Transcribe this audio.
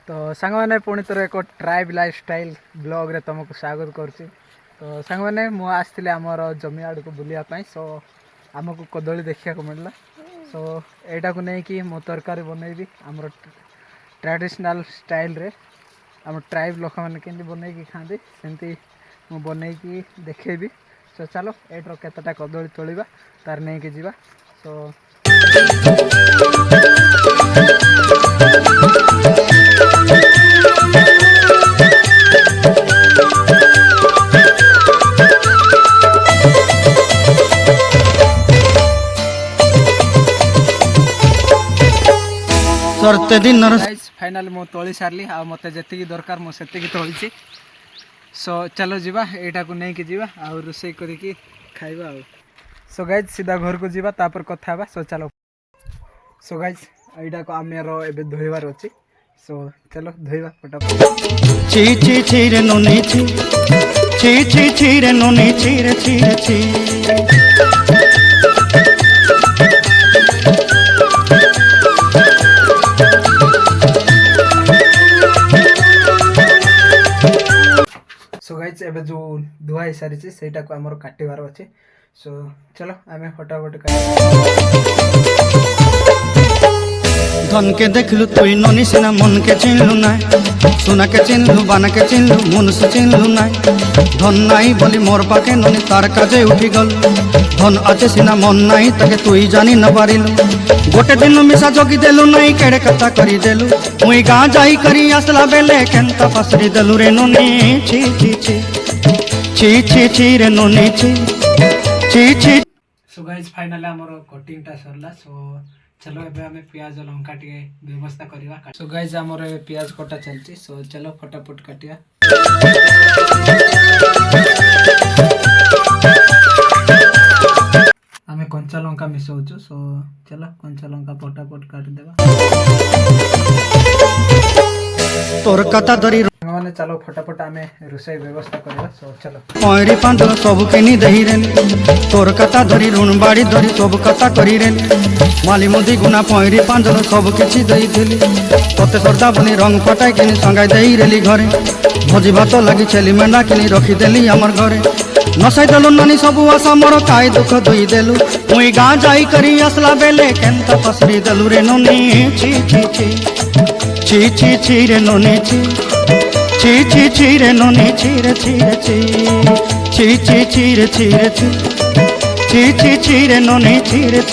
तो सांग मैंने पुणी थर एक ट्राइब लाइफस्टाइल ब्लॉग रे तुमको स्वागत करुच्ची। तो सांग मैंने मुझे आसती आमर जमी आड़ को बुलायापाई। सो आमको कदली देखा मिलला। सो यहाँ को लेकिन मो तरकारी बनईबी आमर ट्रेडिशनल स्टाइल रे आम ट्राइब लोक मैंने केमती बनई खाती सेमती मु बनई देखेबी। सो चलो एट्र केतटा कदली तोड़ा तार नहीं कि जीवा। सो सरते दिन फाइनाली मु तोली सारली आ मते जति दरकार मु सेति तोली। सो चलो जीवा एटा को नहीं कि जीवा आ रोसई करिकी खाइबा आ। सो गाइज सीधा घर को जीवा तापर कथा बा। सो चलो। सो गाइज एटा को आमेरो एबे धोइबार अछि। सो चलो धोइबा फटाफट। ची ची ची रे नोनी ची ची ची ची रे नोनी ची रे ची रे ची। सो गाइज एबे जो धुआ हो सारी सेटा को आमर काटिबार अछि। सो चलो आमे फटाफट धन के देखलु तुई नोनी सिना मन के चिन्हलु ना सुना के चिन्हलु बाना के चिन्हलु मन से चिन्हलु ना धन नाई बोली मोर पाके नोनी तार काजे उठी गल धन आचे सिना मन नाई ताके तुई जानी न पारिलु गोटे दिन मिसा जोगी देलु नाई केड़े कथा करी देलु मुई गाँ जाई करी आसला बेले केंता फसरी देलु रे नोनी छी छी छी छी छी छी रे नोनी छी छी छी। सो गाइज फाइनली आमर कटिंग टा सरला। सो चलो एबे हमें प्याज लंका टे व्यवस्था करवा। सो गाइज आमर एबे प्याज कटा चलची। सो चलो फटाफट काटिया। आमे कंचा लंका मिसाउछु। सो चलो कंचा लंका फटाफट काटी देबा। तोर कथा धरी माने चलो फटाफट आमे रोसई व्यवस्था करवा। सो चलो पैरी पांडल सब केनी दही रे तोर कथा धरी ऋण बाड़ी धरी सब कथा करी रे माली मुदी गुना पैरी पांडल सब किछि दई दिली तोते सरदा बनी रंग पटाई किनी संगाई दई रेली घरे भोजी भात लगी छेली मेंढा किनी रखी देली हमर घरे नसाई देलु नानी सब आशा मोर काय दुख दुई देलु मुई गाँ जाई करी आसला बेले केंता फसरी देलु रे नोनी छी छी छी छी छी छी रे नोनी छी ची ची ची रे नोनी ची रे ची रे ची ची ची ची रे ची रे ची ची ची ची रे नोनी ची रे ची।